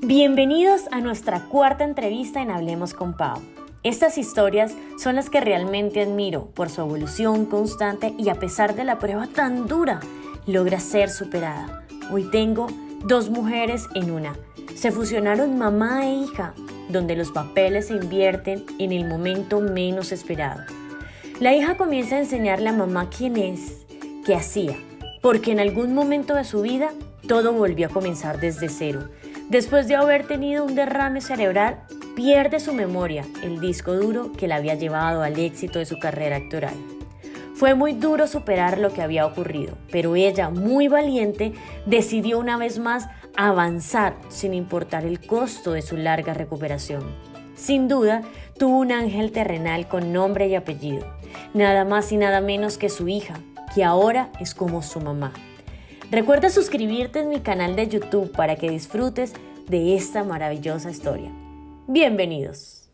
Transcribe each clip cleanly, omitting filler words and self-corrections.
Bienvenidos a nuestra cuarta entrevista en Hablemos con Pau. Estas historias son las que realmente admiro por su evolución constante y a pesar de la prueba tan dura, logra ser superada. Hoy tengo dos mujeres en una. Se fusionaron mamá e hija, donde los papeles se invierten en el momento menos esperado. La hija comienza a enseñarle a mamá quién es, qué hacía, porque en algún momento de su vida todo volvió a comenzar desde cero. Después de haber tenido un derrame cerebral, pierde su memoria, el disco duro que la había llevado al éxito de su carrera actoral. Fue muy duro superar lo que había ocurrido, pero ella, muy valiente, decidió una vez más avanzar sin importar el costo de su larga recuperación. Sin duda, tuvo un ángel terrenal con nombre y apellido, nada más y nada menos que su hija, que ahora es como su mamá. Recuerda suscribirte en mi canal de YouTube para que disfrutes de esta maravillosa historia. Bienvenidos.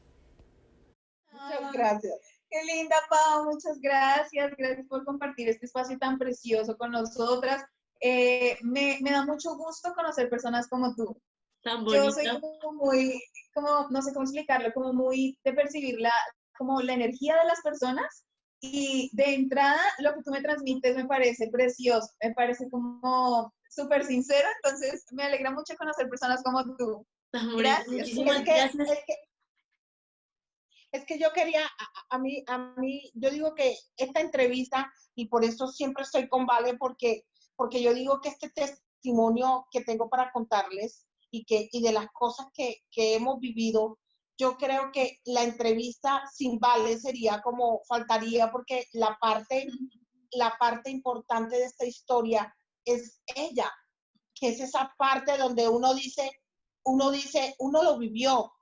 Muchas gracias. Qué linda, Pau, muchas gracias. Gracias por compartir este espacio tan precioso con nosotras. Me da mucho gusto conocer personas como tú. Tan Yo soy bonita. como muy, no sé cómo explicarlo, como muy de percibir como la energía de las personas. Y de entrada, lo que tú me transmites me parece precioso, me parece como súper sincero, entonces me alegra mucho conocer personas como tú. Tan bonita. Gracias. Muchísimas gracias. Es que yo quería, yo digo que esta entrevista, y por eso siempre estoy con Vale, porque yo digo que este testimonio que tengo para contarles y de las cosas que hemos vivido, yo creo que la entrevista sin Vale sería como, faltaría, porque la parte importante de esta historia es ella, que es esa parte donde uno lo vivió,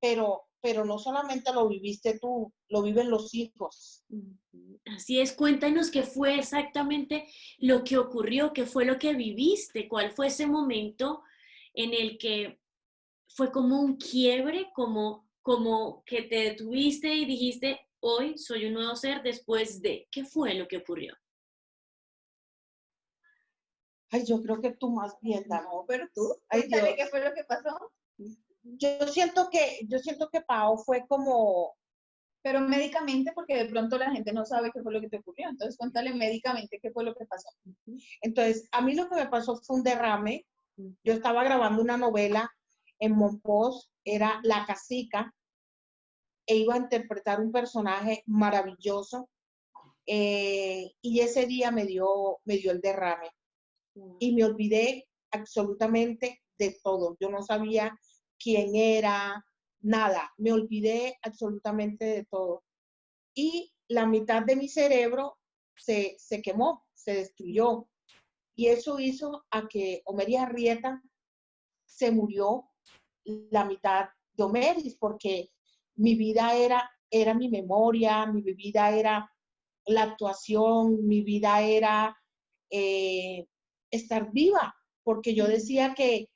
pero no solamente lo viviste tú, lo viven los hijos. Así es, cuéntanos qué fue exactamente lo que ocurrió, qué fue lo que viviste, cuál fue ese momento en el que fue como un quiebre, como que te detuviste y dijiste, hoy soy un nuevo ser después de, ¿qué fue lo que ocurrió? Ay, yo creo que tú más bien, Dani. No, pero tú, Ay, cuéntame Dios. qué fue lo que pasó. Yo siento que Pau fue como, Pero médicamente, porque de pronto la gente no sabe qué fue lo que te ocurrió. Entonces, cuéntale médicamente qué fue lo que pasó. entonces, a mí lo que me pasó fue un derrame. Yo estaba grabando una novela en Monpós, era La Casica, e iba a interpretar un personaje maravilloso, y ese día me dio el derrame. Y me olvidé absolutamente de todo. Yo no sabía quién era, nada. Me olvidé absolutamente de todo. Y la mitad de mi cerebro se quemó, se destruyó. Y eso hizo a que Omeris Arrieta se murió la mitad de Omeris, porque mi vida era mi memoria, mi vida era la actuación, mi vida era eh, estar viva, porque yo decía que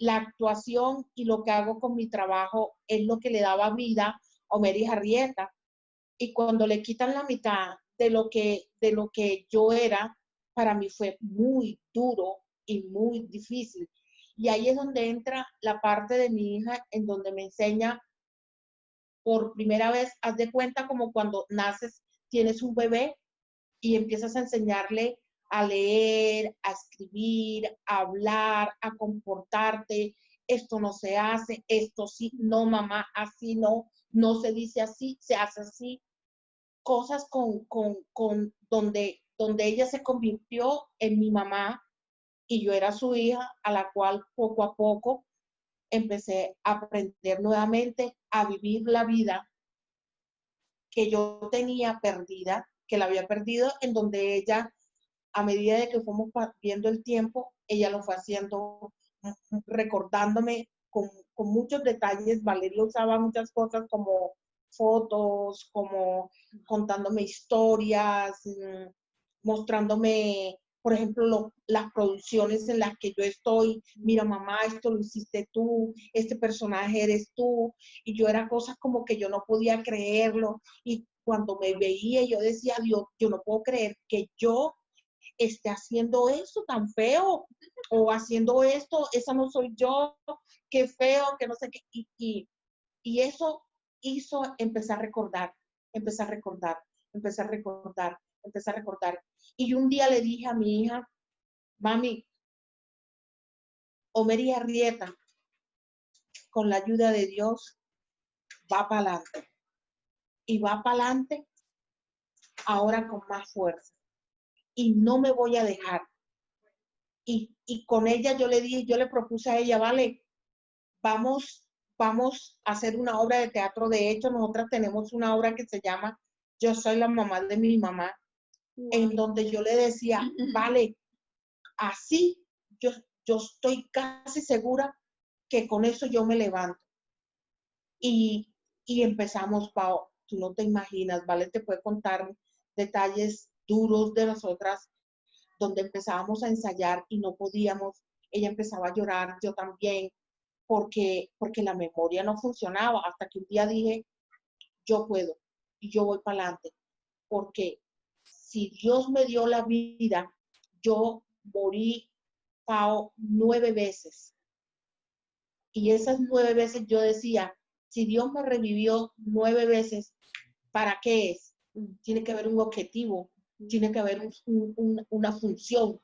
la actuación y lo que hago con mi trabajo es lo que le daba vida a Omeris Arrieta. Y cuando le quitan la mitad de lo que yo era, para mí fue muy duro y muy difícil. Y ahí es donde entra la parte de mi hija, en donde me enseña por primera vez, haz de cuenta como cuando naces, tienes un bebé y empiezas a enseñarle a leer, a escribir, a hablar, a comportarte. Esto no se hace, esto sí, no mamá, así no, no se dice así, se hace así. Cosas donde ella se convirtió en mi mamá y yo era su hija, a la cual poco a poco empecé a aprender nuevamente a vivir la vida que yo tenía perdida, que la había perdido, en donde ella, a medida de que fuimos viendo el tiempo, ella lo fue haciendo, recordándome con muchos detalles. Valeria usaba muchas cosas como fotos, como contándome historias, mostrándome, por ejemplo, las producciones en las que yo estoy. Mira, mamá, esto lo hiciste tú, este personaje eres tú. Y yo era cosas como que yo no podía creerlo. Y cuando me veía, yo decía, Dios, yo no puedo creer que yo esté haciendo eso tan feo o haciendo esto, esa no soy yo, qué feo, que no sé qué. Y eso hizo empezar a recordar, empezar a recordar, empezar a recordar, empezar a recordar. Y un día le dije a mi hija, mami, Omery Arrieta, con la ayuda de Dios, va para adelante. Y va para adelante ahora con más fuerza. Y no me voy a dejar. Y con ella yo le dije, yo le propuse a ella, vale, vamos a hacer una obra de teatro. De hecho, nosotras tenemos una obra que se llama Yo soy la mamá de mi mamá, en donde yo le decía, vale, así yo estoy casi segura que con eso yo me levanto. Y, y empezamos, Pao, tú no te imaginas, ¿vale? Te puede contar detalles duros de nosotras, donde empezábamos a ensayar y no podíamos. Ella empezaba a llorar, yo también, porque la memoria no funcionaba, hasta que un día dije, yo puedo y yo voy para adelante, porque si Dios me dio la vida, yo morí, Pao, 9 veces. Y esas 9 veces yo decía, si Dios me revivió 9 veces, ¿para qué es? Tiene que haber un objetivo, tiene que haber una función.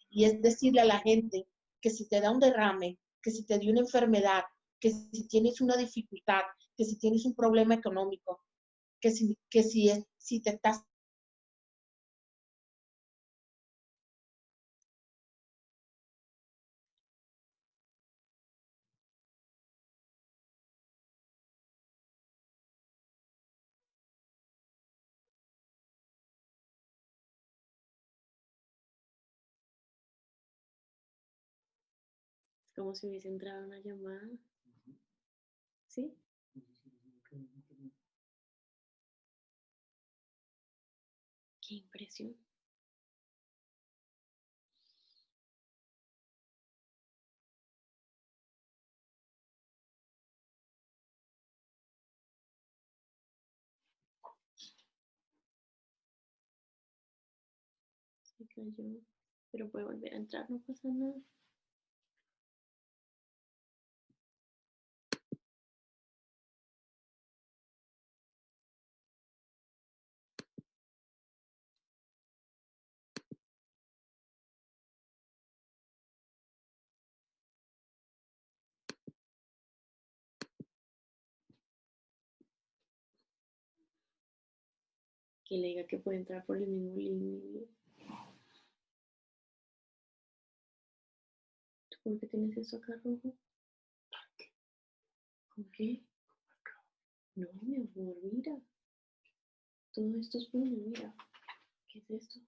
Y es decirle a la gente que si te da un derrame, que si te dio una enfermedad, que si tienes una dificultad, que si tienes un problema económico, si te estás... Como si hubiese entrado una llamada. ¿Sí? Qué impresión. Se cayó. Pero puede volver a entrar, no pasa nada. Que le diga que puede entrar por el mismo link. ¿Por qué tienes eso acá rojo? ¿Con qué? No, mi amor, mira. Todo esto es bueno, mira. ¿Qué es esto?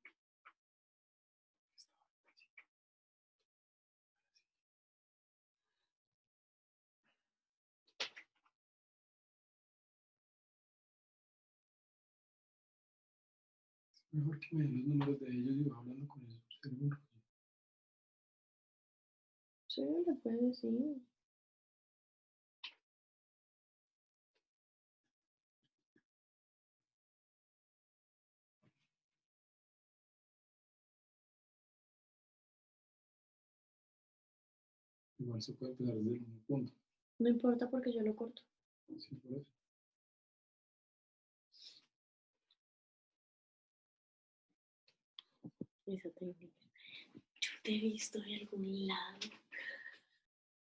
Mejor que me den los números de ellos y vas hablando con ellos. Seguro. Sí, le puedes decir. Igual se puede empezar desde el mismo punto. No importa porque yo lo corto. Sí, por eso. Esa técnica. Yo te he visto de algún lado.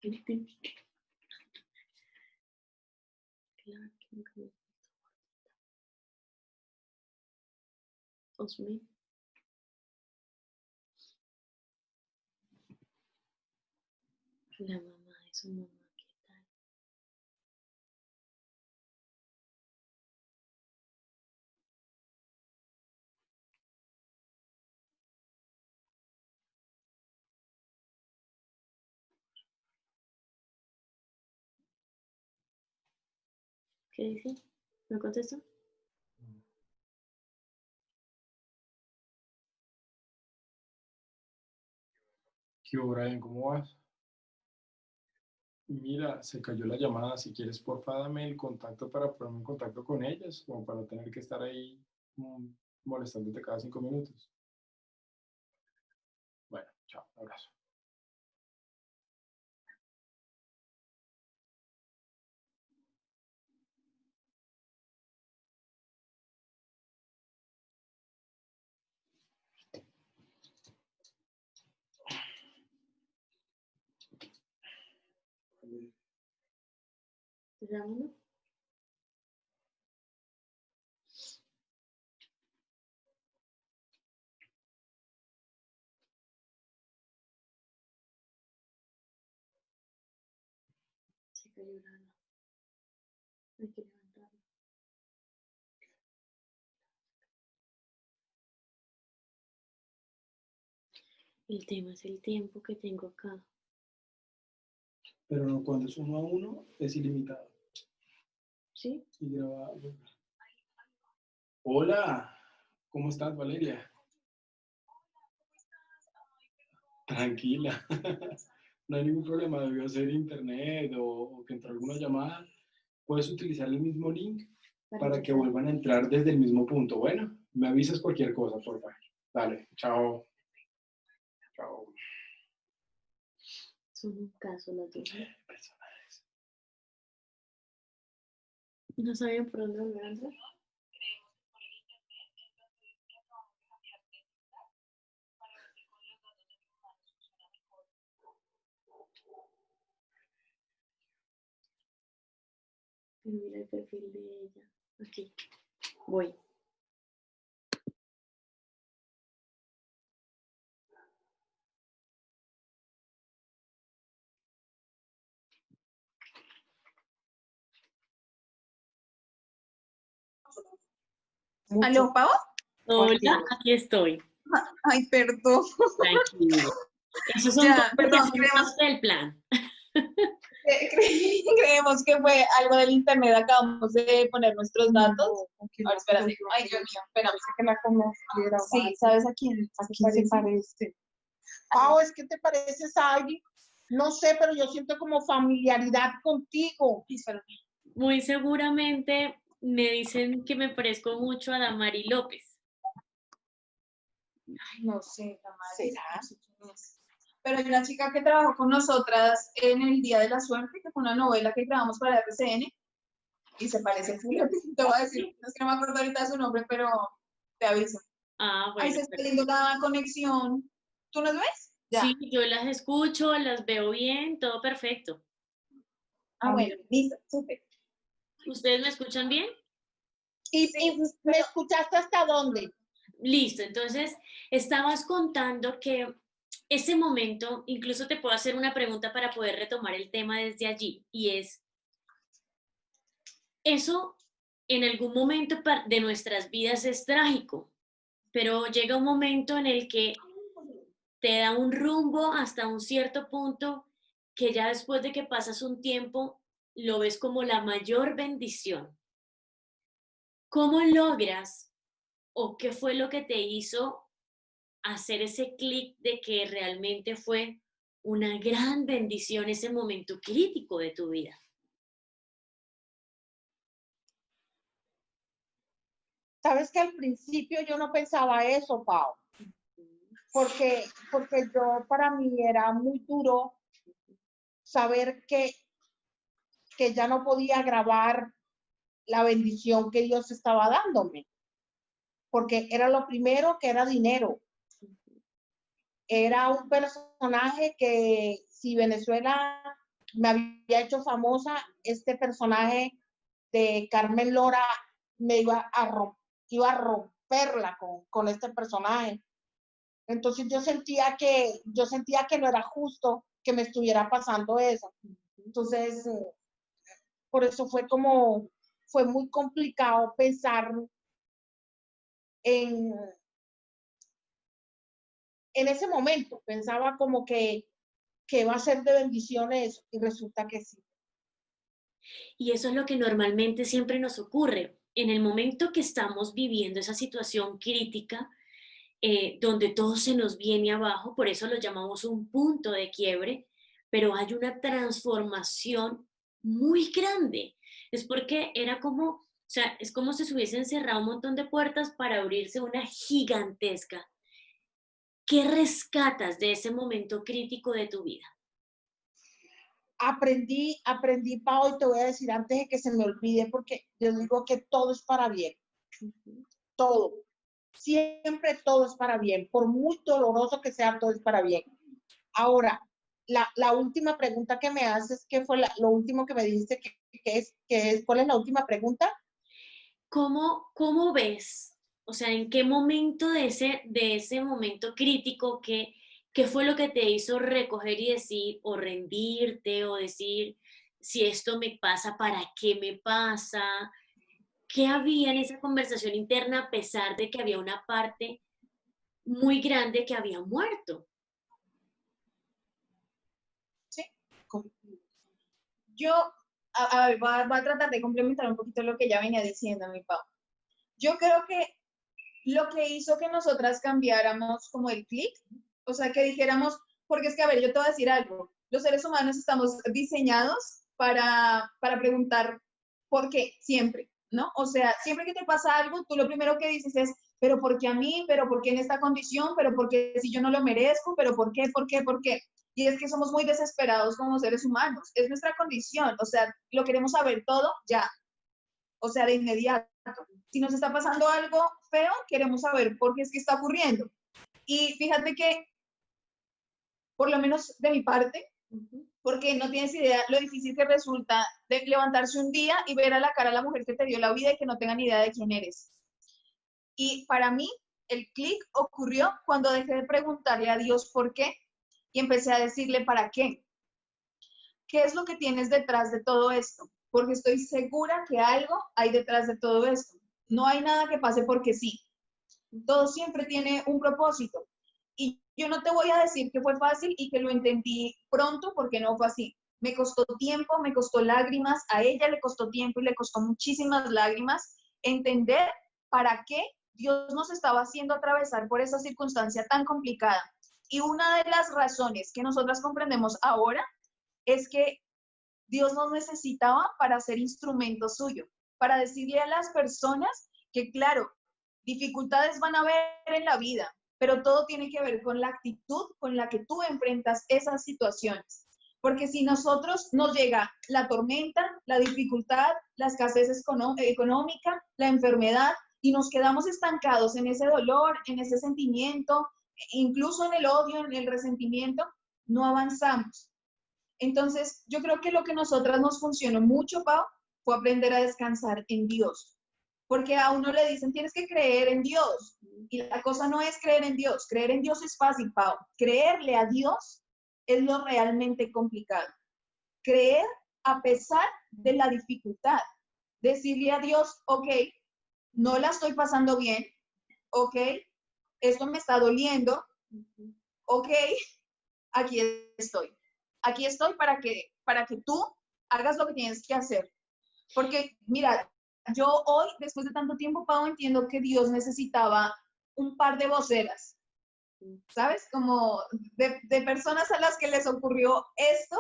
Claro que nunca me he visto. Osme. La mamá de su mamá, ¿qué tal? ¿Qué dice? ¿No contestó? ¿Qué hora, Brian? ¿Cómo vas? Mira, se cayó la llamada. Si quieres, porfa, dame el contacto para ponerme en contacto con ellas, como para no tener que estar ahí molestándote cada 5 minutos. Abrazo. Vámonos. Se cayó la- Hay que levantarlo. El tema es el tiempo que tengo acá. Pero no, cuando es 1 a 1 es ilimitado. ¿Sí? Y graba. Hola, ¿cómo estás, Valeria? Tranquila, no hay ningún problema, debió ser internet o que entró alguna llamada. Puedes utilizar el mismo link para que vuelvan a entrar desde el mismo punto. Bueno, me avisas cualquier cosa, por favor. Dale, chao. Chao. Son un caso las dos. Personajes. No sabían por dónde volver a entrar. Pero mira el perfil de ella. Aquí. Voy. Mucho. ¿Aló, Pau? Hola, aquí estoy. Ay, perdón. Tranquilo. Esos son Ya, cosas que perdón, hacen parte del plan. creemos que fue algo del internet. Acabamos de poner nuestros datos. No, Ahora, espérate. Ay, Dios mío, espérame. que la conociera. Sí, ¿sabes a quién? ¿A quién se parece? Pau, ¿es que te pareces a alguien? No sé, pero yo siento como familiaridad contigo. Muy seguramente me dicen que me parezco mucho a Damari López. Ay, no sé, Tamara. ¿Será? No sé quién es. Pero hay una chica que trabajó con nosotras en El Día de la Suerte, que fue una novela que grabamos para RCN, y se parece full. Te voy a decir, es que no me acuerdo ahorita su nombre, pero te aviso. Ah, Ahí bueno. se está viendo la conexión. ¿Tú nos ves? Ya. Sí, yo las escucho, las veo bien, todo perfecto. Ah, bueno, listo, súper. ¿Ustedes me escuchan bien? ¿Y me escuchaste hasta dónde? Listo, entonces estabas contando que ese momento, incluso te puedo hacer una pregunta para poder retomar el tema desde allí, y es, eso en algún momento de nuestras vidas es trágico, pero llega un momento en el que te da un rumbo hasta un cierto punto que ya después de que pasas un tiempo lo ves como la mayor bendición. ¿Cómo logras o qué fue lo que te hizo hacer ese clic de que realmente fue una gran bendición ese momento crítico de tu vida? Sabes que al principio yo no pensaba eso, Pau, porque yo para mí era muy duro saber que ya no podía grabar la bendición que Dios estaba dándome, porque era lo primero que era dinero. Era un personaje que si Venezuela me había hecho famosa, este personaje de Carmen Lora me iba a romperla con este personaje. Entonces yo sentía que no era justo que me estuviera pasando eso. Entonces, por eso fue muy complicado pensar en, en ese momento. Pensaba como que va a ser de bendiciones y resulta que sí. Y eso es lo que normalmente siempre nos ocurre. En el momento que estamos viviendo esa situación crítica, donde todo se nos viene abajo, por eso lo llamamos un punto de quiebre, pero hay una transformación muy grande. Es porque era como, o sea, es como si se hubiesen cerrado un montón de puertas para abrirse una gigantesca ¿qué rescatas de ese momento crítico de tu vida? Aprendí, Pau, y te voy a decir antes de que se me olvide, porque yo digo que todo es para bien, todo. Siempre todo es para bien, por muy doloroso que sea, todo es para bien. Ahora, la última pregunta que me haces, ¿qué fue lo último que me dijiste? ¿Cuál es la última pregunta? ¿Cómo ves? O sea, ¿en qué momento de ese momento crítico, qué fue lo que te hizo recoger y decir, o rendirte, o decir, si esto me pasa, ¿para qué me pasa? ¿Qué había en esa conversación interna a pesar de que había una parte muy grande que había muerto? Sí. Yo, a ver, voy a tratar de complementar un poquito lo que ya venía diciendo, mi Pau. Yo creo que lo que hizo que nosotras cambiáramos como el clic, o sea, que dijéramos, porque es que, a ver, yo te voy a decir algo, los seres humanos estamos diseñados para preguntar por qué, siempre, ¿no? O sea, siempre que te pasa algo, tú lo primero que dices es, pero ¿por qué a mí? ¿Pero por qué en esta condición? ¿Pero por qué si yo no lo merezco? ¿Pero por qué? ¿Por qué? ¿Por qué? Y es que somos muy desesperados como seres humanos, es nuestra condición, o sea, lo queremos saber todo ya, o sea, de inmediato. Si nos está pasando algo feo, queremos saber por qué es que está ocurriendo. Y fíjate que, por lo menos de mi parte, porque no tienes idea lo difícil que resulta de levantarse un día y ver a la cara a la mujer que te dio la vida y que no tenga ni idea de quién eres. Y para mí, el clic ocurrió cuando dejé de preguntarle a Dios por qué y empecé a decirle para qué. ¿Qué es lo que tienes detrás de todo esto? Porque estoy segura que algo hay detrás de todo esto. No hay nada que pase porque sí. Todo siempre tiene un propósito. Y yo no te voy a decir que fue fácil y que lo entendí pronto porque no fue así. Me costó tiempo, me costó lágrimas, a ella le costó tiempo y le costó muchísimas lágrimas entender para qué Dios nos estaba haciendo atravesar por esa circunstancia tan complicada. Y una de las razones que nosotras comprendemos ahora es que Dios nos necesitaba para ser instrumento suyo, para decirle a las personas que, claro, dificultades van a haber en la vida, pero todo tiene que ver con la actitud con la que tú enfrentas esas situaciones. Porque si nosotros nos llega la tormenta, la dificultad, la escasez económica, la enfermedad, y nos quedamos estancados en ese dolor, en ese sentimiento, incluso en el odio, en el resentimiento, no avanzamos. Entonces, yo creo que lo que a nosotras nos funcionó mucho, Pau, fue aprender a descansar en Dios. Porque a uno le dicen, tienes que creer en Dios. Y la cosa no es creer en Dios. Creer en Dios es fácil, Pau. Creerle a Dios es lo realmente complicado. Creer a pesar de la dificultad. Decirle a Dios, ok, no la estoy pasando bien, ok, esto me está doliendo, ok, aquí estoy. Aquí estoy para que tú hagas lo que tienes que hacer. Porque, mira, yo hoy, después de tanto tiempo, Pau, entiendo que Dios necesitaba un par de voceras, ¿sabes? Como de personas a las que les ocurrió esto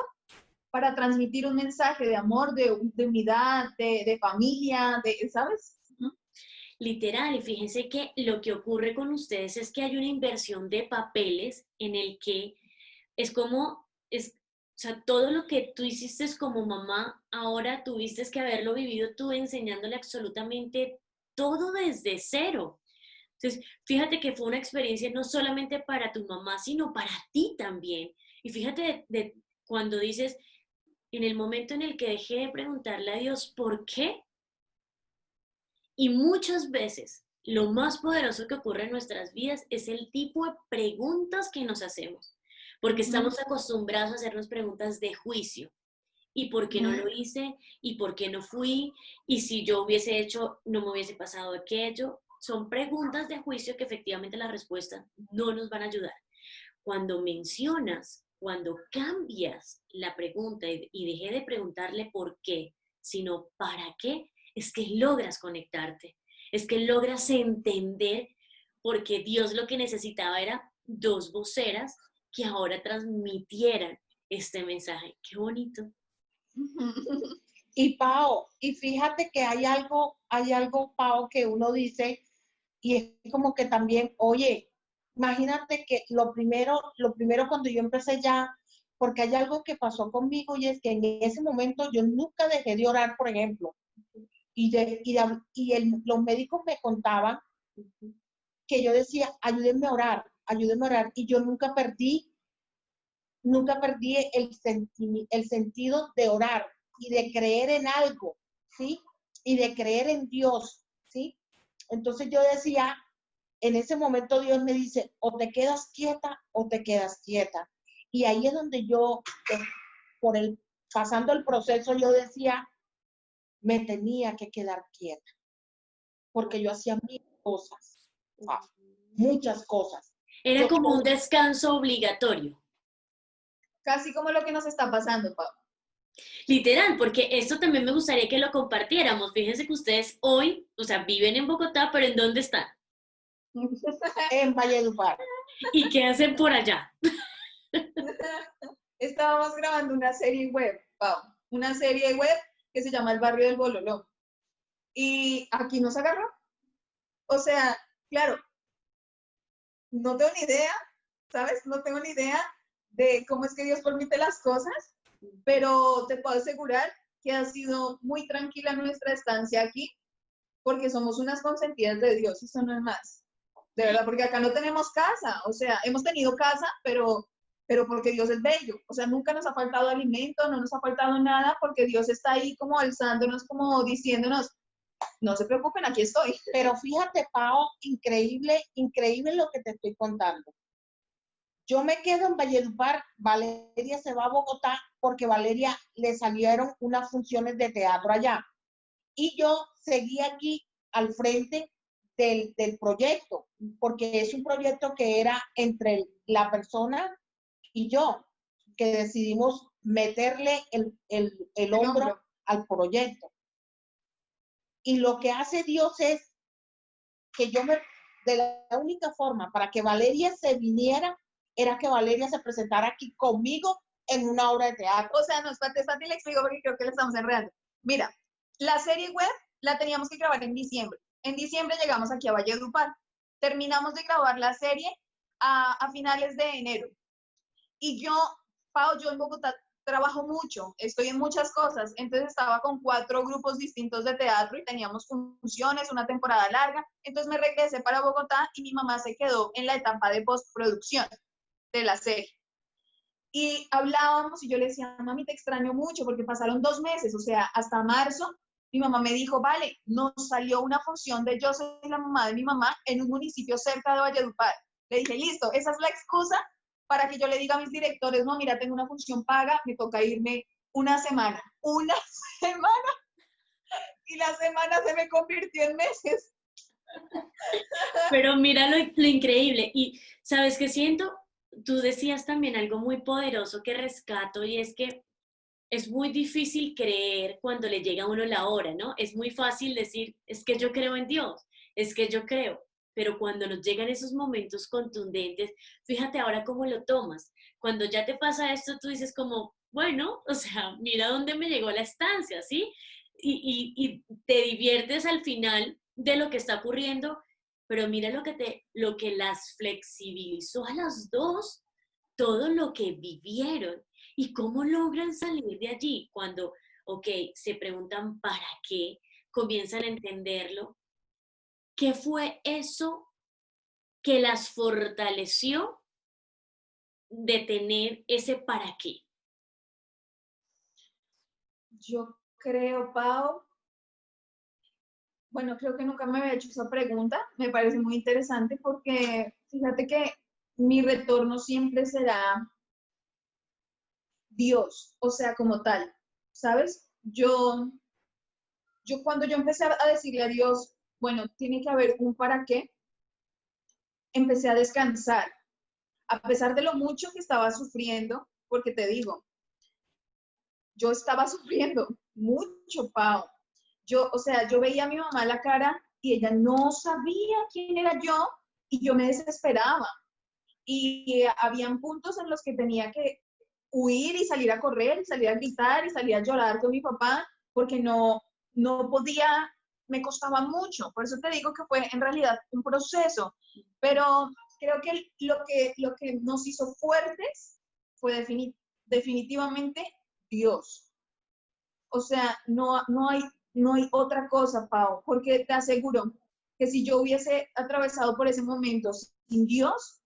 para transmitir un mensaje de amor, de unidad, de familia, ¿sabes? Literal, y fíjense que lo que ocurre con ustedes es que hay una inversión de papeles en el que es como, o sea, todo lo que tú hiciste como mamá, ahora tuviste que haberlo vivido tú enseñándole absolutamente todo desde cero. Entonces, fíjate que fue una experiencia no solamente para tu mamá, sino para ti también. Y fíjate de cuando dices, en el momento en el que dejé de preguntarle a Dios por qué, y muchas veces lo más poderoso que ocurre en nuestras vidas es el tipo de preguntas que nos hacemos, porque estamos acostumbrados a hacernos preguntas de juicio. ¿Y por qué no lo hice? ¿Y por qué no fui? ¿Y si yo hubiese hecho, no me hubiese pasado aquello? Son preguntas de juicio que efectivamente las respuestas no nos van a ayudar. Cuando cambias la pregunta y dejé de preguntarle por qué, sino para qué, es que logras conectarte, es que logras entender porque Dios lo que necesitaba era dos voceras que ahora transmitieran este mensaje. Qué bonito. Y Pau, y fíjate que hay algo, Pau, que uno dice, y es como que también, oye, imagínate que lo primero cuando yo empecé ya, porque hay algo que pasó conmigo y es que en ese momento yo nunca dejé de orar, por ejemplo, los médicos me contaban que yo decía, ayúdenme a orar, y yo nunca perdí el sentido de orar y de creer en algo, ¿sí? Y de creer en Dios, ¿sí? Entonces yo decía, en ese momento Dios me dice, o te quedas quieta o te quedas quieta. Y ahí es donde yo, pasando el proceso, yo decía, me tenía que quedar quieta, porque yo hacía mil cosas, muchas cosas. Era como un descanso obligatorio. Casi como lo que nos está pasando, Pau. Literal, porque esto también me gustaría que lo compartiéramos. Fíjense que ustedes hoy, o sea, viven en Bogotá, pero ¿en dónde están? En Valledupar. ¿Y qué hacen por allá? Estábamos grabando una serie web, Pau, una serie web que se llama El Barrio del Bololó. Y aquí nos agarró. O sea, claro, no tengo ni idea, ¿sabes? No tengo ni idea de cómo es que Dios permite las cosas, pero te puedo asegurar que ha sido muy tranquila nuestra estancia aquí, porque somos unas consentidas de Dios, eso no es más. De verdad, porque acá no tenemos casa, o sea, hemos tenido casa, pero porque Dios es bello, o sea, nunca nos ha faltado alimento, no nos ha faltado nada, porque Dios está ahí como alzándonos, como diciéndonos, no se preocupen, aquí estoy. Pero fíjate, Pau, increíble lo que te estoy contando. Yo me quedo en Valledupar, Valeria se va a Bogotá porque Valeria le salieron unas funciones de teatro allá. Y yo seguí aquí al frente del proyecto, porque es un proyecto que era entre la persona y yo, que decidimos meterle el hombro al proyecto. Y lo que hace Dios es que de la única forma para que Valeria se viniera, era que Valeria se presentara aquí conmigo en una obra de teatro. O sea, no, espérate, le explico porque creo que le estamos enredando. Mira, la serie web la teníamos que grabar en diciembre. En diciembre llegamos aquí a Valledupar. Terminamos de grabar la serie a finales de enero. Y yo, Pau, yo en Bogotá trabajo mucho, estoy en muchas cosas, entonces estaba con 4 grupos distintos de teatro y teníamos funciones, una temporada larga, entonces me regresé para Bogotá y mi mamá se quedó en la etapa de postproducción de la serie. Y hablábamos y yo le decía, mami, te extraño mucho porque pasaron 2 meses, o sea, hasta marzo. Mi mamá me dijo, vale, nos salió una función de Yo soy la mamá de mi mamá en un municipio cerca de Valledupar. Le dije, listo, esa es la excusa para que yo le diga a mis directores, no, mira, tengo una función paga, me toca irme una semana. Una semana. Y la semana se me convirtió en meses. Pero mira lo increíble. Y ¿sabes qué siento? Tú decías también algo muy poderoso que rescato y es que es muy difícil creer cuando le llega a uno la hora, ¿no? Es muy fácil decir, es que yo creo en Dios, es que yo creo, pero cuando nos llegan esos momentos contundentes, fíjate ahora cómo lo tomas. Cuando ya te pasa esto, tú dices como, bueno, o sea, mira dónde me llegó la estancia, ¿sí? Y te diviertes al final de lo que está ocurriendo, pero mira lo que las flexibilizó a las dos, todo lo que vivieron y cómo logran salir de allí cuando, ok, se preguntan para qué, comienzan a entenderlo. ¿Qué fue eso que las fortaleció de tener ese para qué? Yo creo, Pau, bueno, creo que nunca me había hecho esa pregunta, me parece muy interesante porque fíjate que mi retorno siempre será Dios, o sea, como tal, ¿sabes? Yo cuando yo empecé a decirle a Dios, bueno, tiene que haber un para qué, empecé a descansar, a pesar de lo mucho que estaba sufriendo, porque te digo, yo estaba sufriendo mucho, Pau. O sea, yo veía a mi mamá la cara y ella no sabía quién era yo y yo me desesperaba. Y habían puntos en los que tenía que huir y salir a correr, y salir a gritar y salir a llorar con mi papá porque no podía, me costaba mucho. Por eso te digo que fue en realidad un proceso. Pero creo que lo que nos hizo fuertes fue definitivamente Dios. O sea, no hay otra cosa, Pau, porque te aseguro que si yo hubiese atravesado por ese momento sin Dios,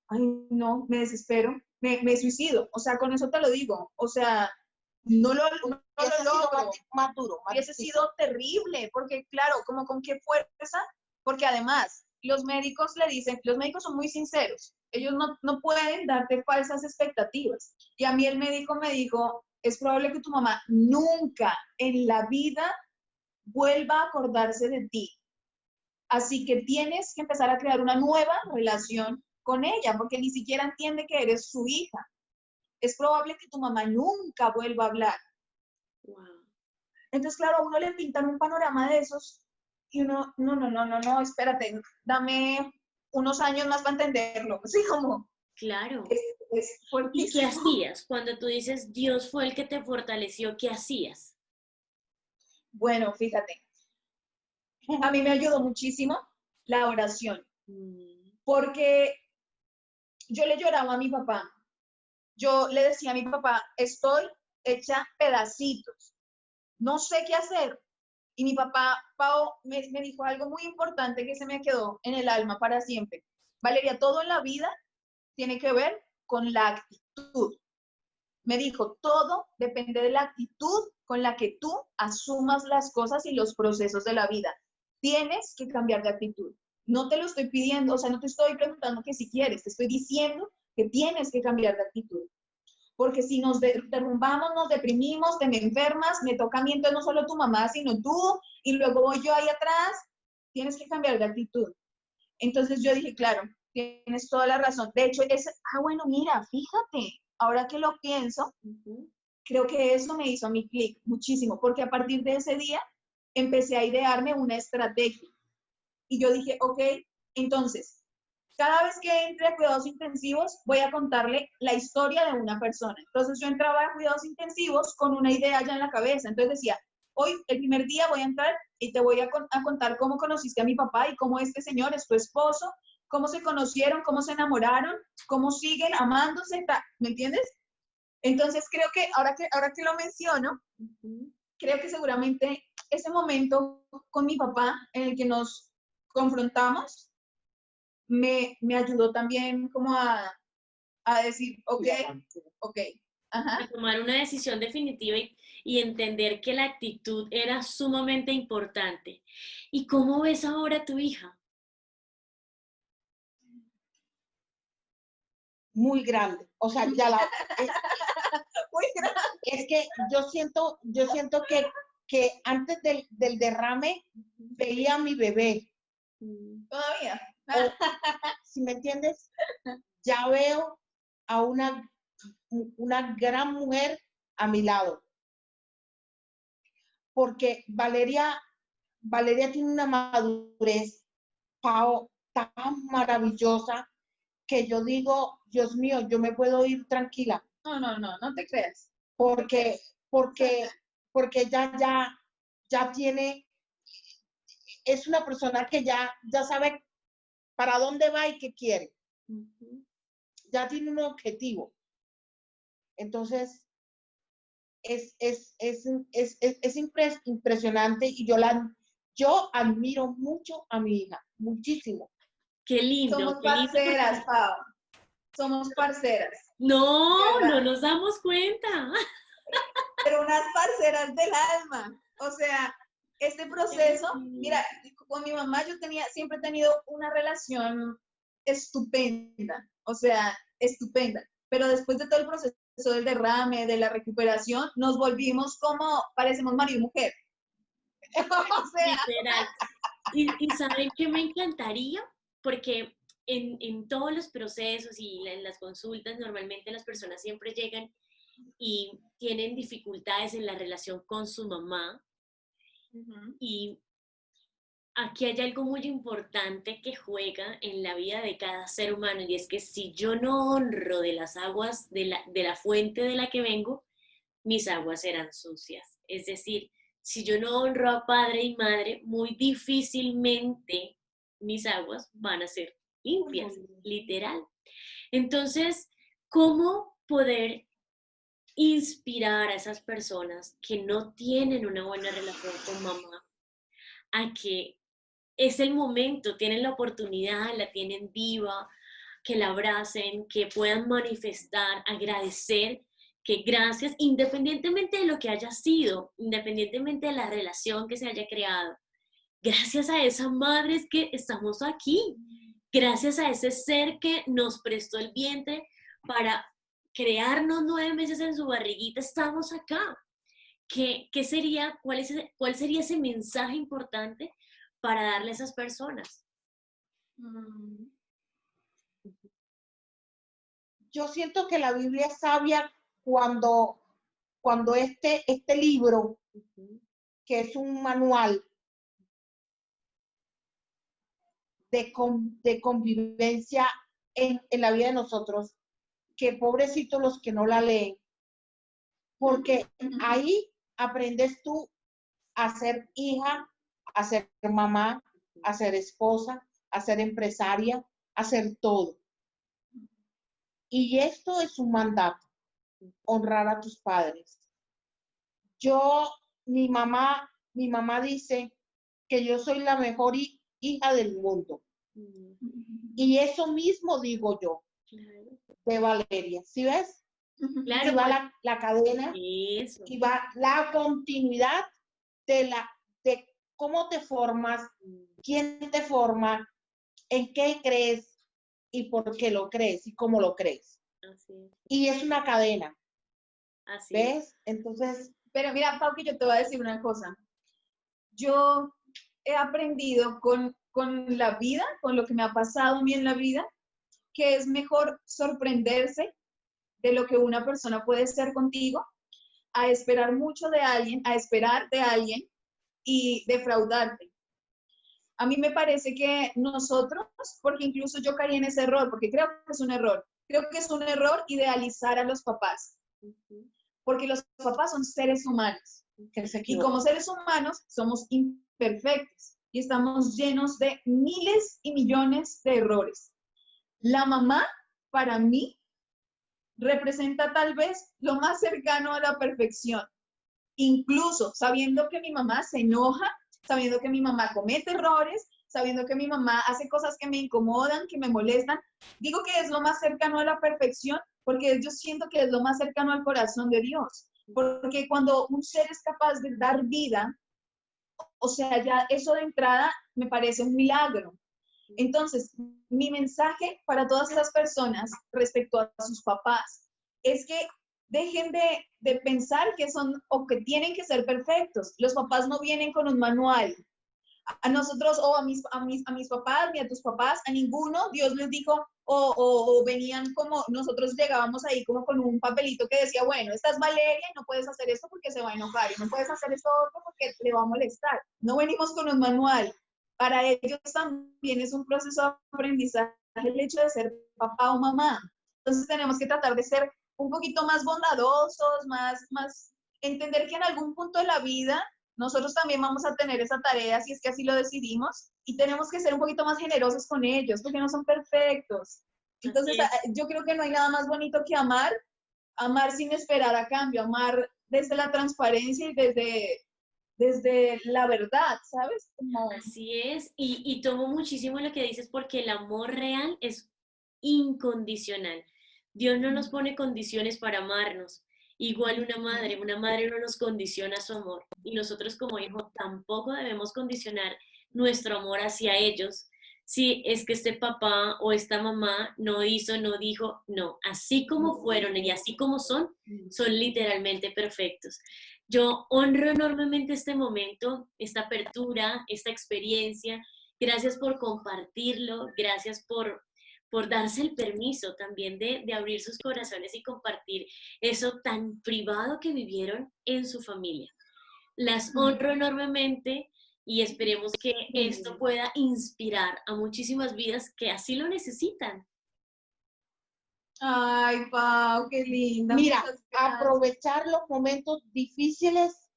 ay, no, me desespero, me suicido. O sea, con eso te lo digo. O sea, no lo logro. Más duro, más Hubiese difícil. sido terrible, porque claro, como con qué fuerza, porque además los médicos le dicen, los médicos son muy sinceros, ellos no pueden darte falsas expectativas. Y a mí el médico me dijo, es probable que tu mamá nunca en la vida vuelva a acordarse de ti. Así que tienes que empezar a crear una nueva relación con ella, porque ni siquiera entiende que eres su hija. Es probable que tu mamá nunca vuelva a hablar. Wow. Entonces, claro, a uno le pintan un panorama de esos y uno, no, espérate, dame unos años más para entenderlo. Así como, Claro. es ¿Y qué fuertísimo. hacías? Cuando tú dices Dios fue el que te fortaleció, ¿qué hacías? Bueno, fíjate, a mí me ayudó muchísimo la oración, porque yo le lloraba a mi papá. Yo le decía a mi papá, estoy hecha pedacitos, no sé qué hacer. Y mi papá, Pau, me dijo algo muy importante que se me quedó en el alma para siempre. Valeria, todo en la vida tiene que ver con la actitud. Me dijo, todo depende de la actitud con la que tú asumas las cosas y los procesos de la vida. Tienes que cambiar de actitud. No te lo estoy pidiendo, o sea, no te estoy preguntando que si quieres, te estoy diciendo que tienes que cambiar de actitud. Porque si nos derrumbamos, nos deprimimos, te me enfermas, me toca a mí, entonces no solo tu mamá, sino tú, y luego voy yo ahí atrás, tienes que cambiar de actitud. Entonces yo dije, claro, tienes toda la razón. De hecho, bueno, mira, fíjate, ahora que lo pienso, creo que eso me hizo a mí clic muchísimo, porque a partir de ese día empecé a idearme una estrategia. Y yo dije, ok, entonces, cada vez que entre a cuidados intensivos, voy a contarle la historia de una persona. Entonces yo entraba a cuidados intensivos con una idea ya en la cabeza. Entonces decía, hoy, el primer día voy a entrar y te voy a contar cómo conociste a mi papá y cómo este señor es tu esposo, cómo se conocieron, cómo se enamoraron, cómo siguen amándose, ¿me entiendes? Entonces creo que ahora que lo menciono, creo que seguramente ese momento con mi papá en el que nos confrontamos, me ayudó también como a decir, ok, ajá. A tomar una decisión definitiva y entender que la actitud era sumamente importante. ¿Y cómo ves ahora a tu hija? Muy grande. O sea, ya Muy grande. es que yo siento que antes del derrame veía a mi bebé. Todavía. Si me entiendes, ya veo a una gran mujer a mi lado. Porque Valeria tiene una madurez, Pau, tan maravillosa que yo digo, Dios mío, yo me puedo ir tranquila. No te creas. Porque ya tiene, es una persona que ya sabe para dónde va y qué quiere. Ya tiene un objetivo. Entonces, es impresionante y yo admiro mucho a mi hija, muchísimo. Qué lindo. Somos qué lindo parceras, porque... Pau. Somos parceras. No, no nos damos cuenta. Pero unas parceras del alma. O sea, este proceso, mira, con mi mamá yo siempre he tenido una relación estupenda, o sea, estupenda. Pero después de todo el proceso del derrame, de la recuperación, nos volvimos como, parecemos marido y mujer. O sea, literal. Y ¿saben qué me encantaría? Porque en todos los procesos y en las consultas normalmente las personas siempre llegan y tienen dificultades en la relación con su mamá. Y aquí hay algo muy importante que juega en la vida de cada ser humano y es que si yo no honro de las aguas de la fuente de la que vengo, mis aguas serán sucias. Es decir, si yo no honro a padre y madre, muy difícilmente mis aguas van a ser limpias, literal. Entonces, ¿cómo poder inspirar a esas personas que no tienen una buena relación con mamá a que es el momento, tienen la oportunidad, la tienen viva, que la abracen, que puedan manifestar, agradecer, que gracias, independientemente de lo que haya sido, independientemente de la relación que se haya creado, gracias a esa madre es que estamos aquí, gracias a ese ser que nos prestó el vientre para crearnos 9 meses en su barriguita, estamos acá. ¿Qué sería, cuál sería ese mensaje importante para darle a esas personas? Yo siento que la Biblia es sabia cuando este libro, que es un manual de convivencia en la vida de nosotros, que pobrecitos los que no la leen, porque ahí aprendes tú a ser hija, a ser mamá, a ser esposa, a ser empresaria, a ser todo. Y esto es un mandato, honrar a tus padres. Mi mamá dice que yo soy la mejor hija del mundo. Y eso mismo digo yo, de Valeria. ¿Sí ves? Claro, y va la cadena, eso. y va la continuidad de cómo te formas, quién te forma, en qué crees y por qué lo crees y cómo lo crees. Así es. Y es una cadena. Así ¿Ves? es. Entonces, Pero mira, Pau, que yo te voy a decir una cosa. Yo he aprendido con la vida, con lo que me ha pasado a mí en la vida, que es mejor sorprenderse de lo que una persona puede ser contigo, a esperar mucho de alguien, a esperar de alguien y defraudarte. A mí me parece que nosotros, porque incluso yo caí en ese error, porque creo que es un error idealizar a los papás, porque los papás son seres humanos, y como seres humanos somos imperfectos y estamos llenos de miles y millones de errores. La mamá, para mí, representa tal vez lo más cercano a la perfección, incluso sabiendo que mi mamá se enoja, sabiendo que mi mamá comete errores, sabiendo que mi mamá hace cosas que me incomodan, que me molestan. Digo que es lo más cercano a la perfección porque yo siento que es lo más cercano al corazón de Dios. Porque cuando un ser es capaz de dar vida, o sea, ya eso de entrada me parece un milagro. Entonces, mi mensaje para todas esas personas respecto a sus papás es que dejen de pensar que son o que tienen que ser perfectos. Los papás no vienen con un manual. A nosotros o a mis papás, ni a tus papás, a ninguno, Dios les dijo, o venían como, nosotros llegábamos ahí como con un papelito que decía, bueno, esta es Valeria y no puedes hacer esto porque se va a enojar, y no puedes hacer esto otro porque le va a molestar. No venimos con un manual. Para ellos también es un proceso de aprendizaje el hecho de ser papá o mamá. Entonces tenemos que tratar de ser un poquito más bondadosos, más entender que en algún punto de la vida nosotros también vamos a tener esa tarea si es que así lo decidimos, y tenemos que ser un poquito más generosos con ellos porque no son perfectos. Entonces yo creo que no hay nada más bonito que amar sin esperar a cambio, amar desde la transparencia y desde la verdad, ¿sabes? Así es, y tomo muchísimo lo que dices porque el amor real es incondicional. Dios no nos pone condiciones para amarnos. Igual una madre no nos condiciona su amor. Y nosotros como hijos tampoco debemos condicionar nuestro amor hacia ellos. Si es que este papá o esta mamá no hizo, no dijo, no. Así como fueron y así como son literalmente perfectos. Yo honro enormemente este momento, esta apertura, esta experiencia. Gracias por compartirlo, gracias por darse el permiso también de abrir sus corazones y compartir eso tan privado que vivieron en su familia. Las honro enormemente y esperemos que esto pueda inspirar a muchísimas vidas que así lo necesitan. Ay, Pau, qué linda. Mira, aprovechar los momentos difíciles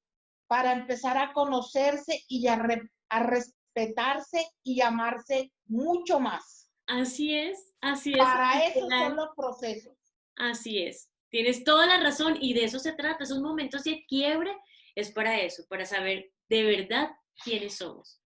para empezar a conocerse y a respetarse y amarse mucho más. Así es, así es. Para eso literal. son los procesos. Así es, tienes toda la razón y de eso se trata. Esos momentos de quiebre es para eso, para saber de verdad quiénes somos.